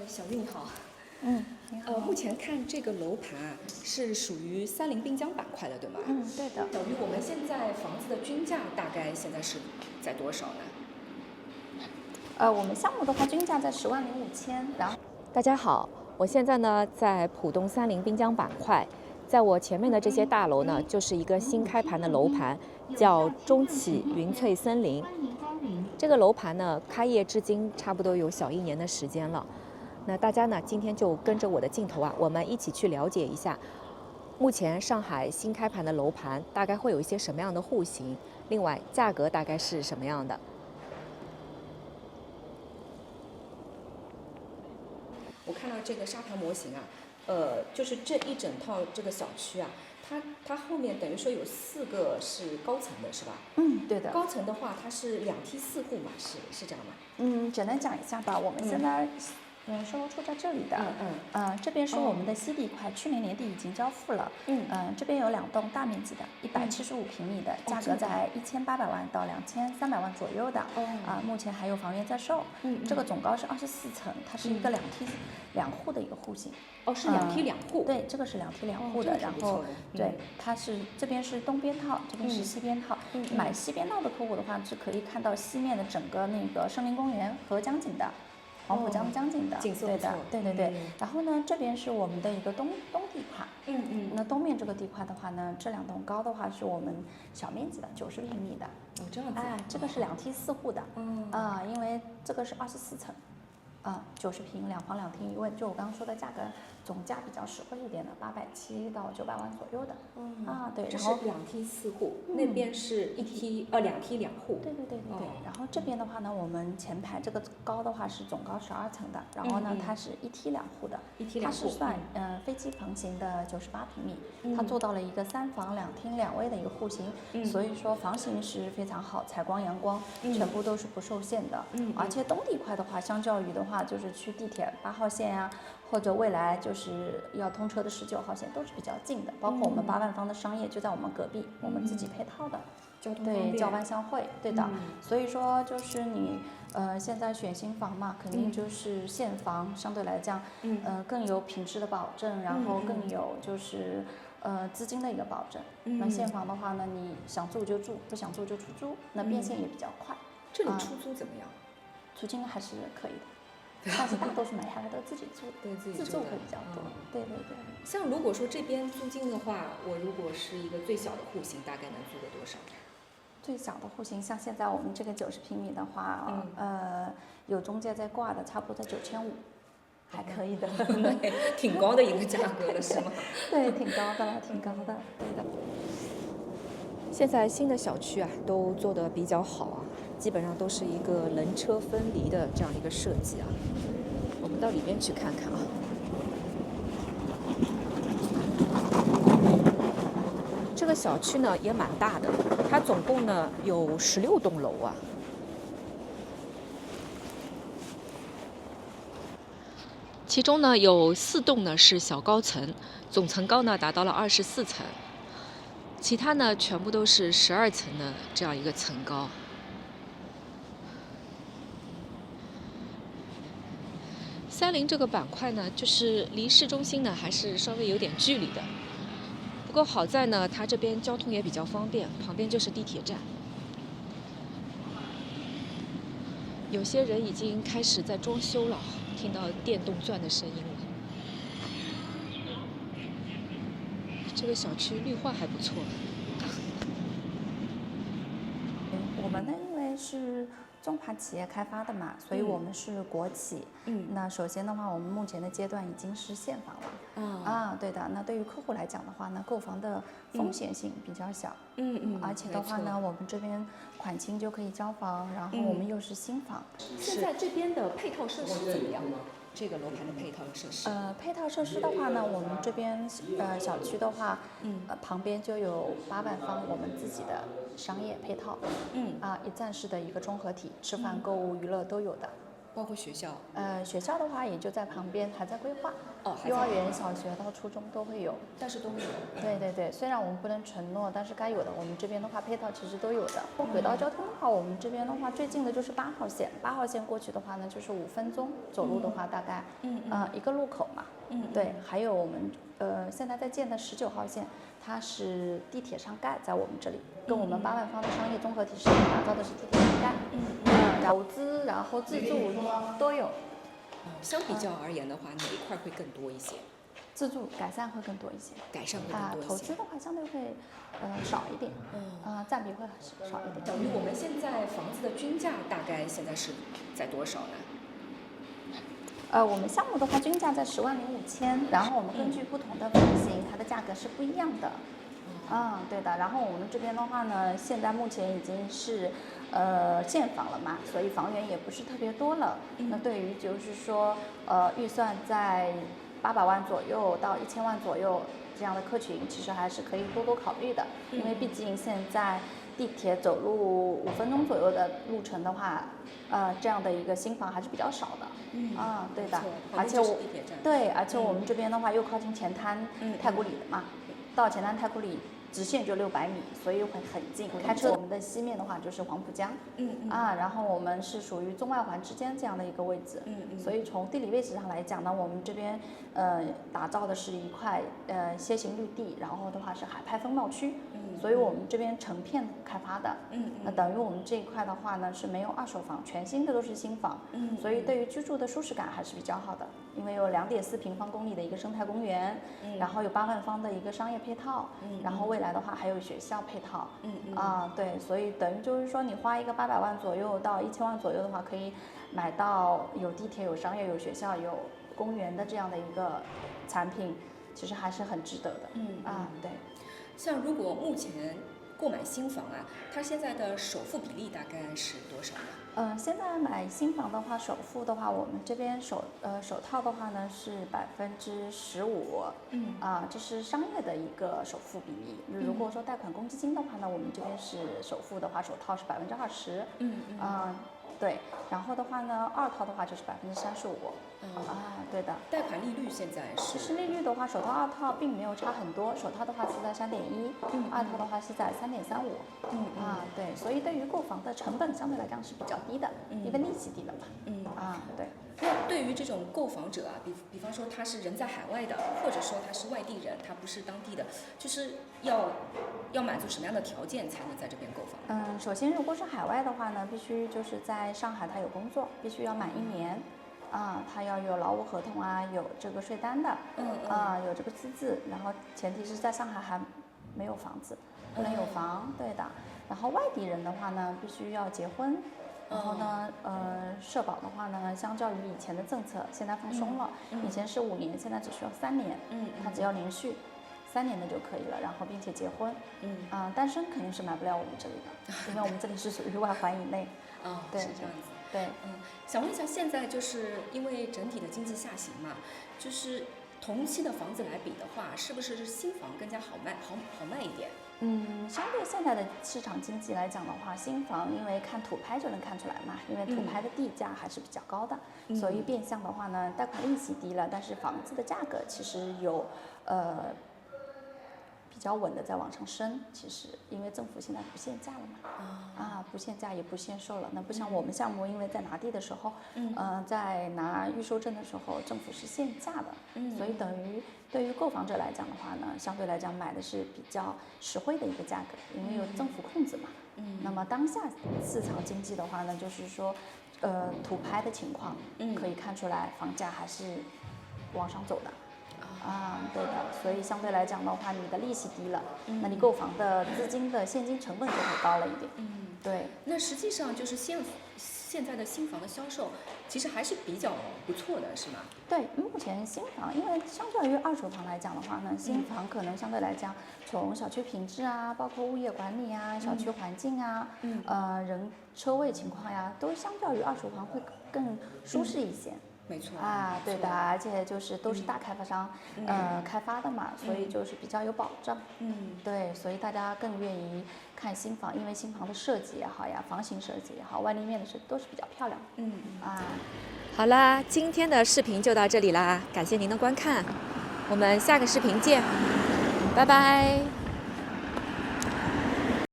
小玉你好。你好。目前看这个楼盘啊，是属于三菱滨江板块的，对吗？对的。等于我们现在房子的均价大概现在是在多少呢？我们项目的话，均价在10.05万，然后。大家好，我现在呢在浦东三菱滨江板块，在我前面的这些大楼呢，就是一个新开盘的楼盘，叫中启云翠森林。这个楼盘呢，开业至今差不多有小1年的时间了。那大家呢，今天就跟着我的镜头啊，我们一起去了解一下，目前上海新开盘的楼盘大概会有一些什么样的户型，另外价格大概是什么样的。我看到这个沙盘模型啊，就是这一整套这个小区啊，它后面等于说有4个是高层的，是吧？对的。高层的话，它是2梯4户嘛，是这样吗？简单讲一下吧。我们现在售楼处在这里的。这边是我们的西地块，去年年底已经交付了。这边有2栋大面积的，175平米的，价格在1800万到2300万左右的。目前还有房源在售。这个总高是24层，它是一个2梯2户的一个户型。是2梯2户。对，这个是2梯2户的。然后对，它是这边是东边套，这边是西边套。买西边套的客户的话，是可以看到西面的整个那个森林公园和江景的。黄浦江景的，对的，对。然后呢，这边是我们的一个东地块。那东面这个地块的话呢，这2栋高的话是我们小面积的90平米的。这样子。这个是2梯4户的。因为这个是24层。90平2房2厅1卫，就我刚刚说的价格，总价比较实惠一点的，870到900万左右的。对。然后2梯4户，那边是2梯2户。对。然后这边的话呢，我们前排这个高的话是总高12层的，然后呢，它是1梯2户的。它是算飞机棚型的98平米，它做到了一个3房2厅2卫的一个户型，所以说房型是非常好，采光阳光全部都是不受限的。而且东地块的话，相较于的话，就是去地铁8号线呀，或者未来就是要通车的19号线都是比较近的，包括我们8万方的商业就在我们隔壁，我们自己配套的。对，交班相会，对的。所以说就是你现在选新房嘛，肯定就是现房相对来讲，更有品质的保证，然后更有就是资金的一个保证。那现房的话呢，你想住就住，不想住就出租，那变现也比较快。这里出租怎么样？租金还是可以的，但是大多数买下来都自己住，自住会比较多。对。像如果说这边租金的话，我如果是一个最小的户型，大概能租个多少？最小的户型，像现在我们这个90平米的话，有中介在挂的，差不多在9500，还可以的。挺高的一个价格了，是吗？对，挺高的了，挺高的，对的。现在新的小区啊，都做得比较好啊，基本上都是一个人车分离的这样一个设计啊。我们到里面去看看啊。这个小区呢也蛮大的，它总共呢有16栋楼啊。其中呢有4栋呢是小高层，总层高呢达到了24层，其他呢全部都是12层的这样一个层高。三菱这个板块呢，就是离市中心呢还是稍微有点距离的。不过好在呢，它这边交通也比较方便，旁边就是地铁站。有些人已经开始在装修了，听到电动钻的声音了。这个小区绿化还不错。我们呢，因为是中盘企业开发的嘛，所以我们是国企。那首先的话，我们目前的阶段已经是现房了。对的。那对于客户来讲的话呢，购房的风险性比较小。而且的话呢，我们这边款清就可以交房，然后我们又是新房。现在这边的配套设施怎么样？这个楼盘的配套设施？配套设施的话呢，我们这边小区的话，旁边就有8万方我们自己的商业配套。一站式的一个综合体，吃饭、购物、娱乐都有的。包括学校。学校的话也就在旁边，还在规划。哦，还在幼儿园、小学到初中都会有。但是都会有。对对对，虽然我们不能承诺，但是该有的我们这边的话配套其实都有的。轨道交通的话，我们这边的话最近的就是8号线，8号线过去的话呢就是5分钟，走路的话大概一个路口嘛。对，还有我们现在在建的19号线，它是地铁上盖在我们这里，跟我们8万方的商业综合体是打造的是地铁上盖。投资然后自助都有。相比较而言的话，哪一块会更多一些？自助改善会更多一些。改善会更多一些。投资的话相对会少一点。占比会少一点。等于我们现在房子的均价大概现在是在多少呢？我们项目的话均价在10万05千，然后我们根据不同的房型，它的价格是不一样的。对的。然后我们这边的话呢，现在目前已经是现房了嘛，所以房源也不是特别多了。那对于就是说预算在800万左右到1000万左右这样的客群，其实还是可以多多考虑的。因为毕竟现在地铁走路5分钟左右的路程的话，这样的一个新房还是比较少的。对的。而且我们这边的话又靠近前滩太古里的嘛，到前滩太古里直线就600米，所以会很近。开车我们的西面的话就是黄浦江。然后我们是属于中外环之间这样的一个位置。所以从地理位置上来讲呢，我们这边打造的是一块楔形绿地，然后的话是海派风貌区。所以我们这边成片开发的。那等于我们这一块的话呢是没有二手房，全新的都是新房。所以对于居住的舒适感还是比较好的，因为有2.4平方公里的一个生态公园，然后有8万方的一个商业配套，然后未来的话还有学校配套。对，所以等于就是说你花一个800万左右到1000万左右的话，可以买到有地铁、有商业、有学校、有公园的这样的一个产品，其实还是很值得的。对。像如果目前购买新房它现在的首付比例大概是多少呢？现在买新房的话，首付的话，我们这边首套的话呢是15%。这是商业的一个首付比例。如果说贷款公积金的话呢，我们这边是首付的话，首套是20%。对，然后的话呢，二套的话就是35%。对的。贷款利率现在是？其实利率的话，首套、二套并没有差很多，首套的话是在3.1，二套的话是在3.35。对，所以对于购房的成本相对来讲是比较低的，因为利息低了嘛。对。那对于这种购房者比方说他是人在海外的，或者说他是外地人，他不是当地的，就是要满足什么样的条件才能在这边购房？首先如果是海外的话呢，必须就是在上海他有工作，必须要满1年。他要有劳务合同有这个税单的。有这个资质，然后前提是在上海还没有房子，不能有房。对的。然后外地人的话呢，必须要结婚。然后呢，社保的话呢，相较于以前的政策，现在放松了。以前是5年，现在只需要3年。他只要连续3年的就可以了，然后并且结婚。单身肯定是买不了我们这里的，因为我们这里是属于外环以内。对，是这样子。对。想问一下，现在就是因为整体的经济下行嘛，就是同期的房子来比的话，是不是新房更加好卖一点？相对现在的市场经济来讲的话，新房因为看土拍就能看出来嘛，因为土拍的地价还是比较高的，所以变相的话呢，贷款利息低了，但是房子的价格其实有比较稳的在往上升。其实因为政府现在不限价了嘛，不限价也不限售了。那不像我们项目，因为在拿地的时候，在拿预售证的时候，政府是限价的，所以等于对于购房者来讲的话呢，相对来讲买的是比较实惠的一个价格，因为有政府控制嘛。那么当下市场经济的话呢，就是说，土拍的情况可以看出来，房价还是往上走的。对的，所以相对来讲的话，你的利息低了，那你购房的资金的现金成本就会高了一点。对。那实际上就是现在的新房的销售，其实还是比较不错的，是吗？对，目前新房，因为相较于二手房来讲的话呢，新房可能相对来讲，从小区品质包括物业管理小区环境人车位情况都相较于二手房会更舒适一些。没错啊，对的，而且就是都是大开发商开发的嘛，所以就是比较有保障。对，所以大家更愿意看新房，因为新房的设计也好呀，房型设计也好，外立面的设计都是比较漂亮的。好啦，今天的视频就到这里啦，感谢您的观看，我们下个视频见，拜拜。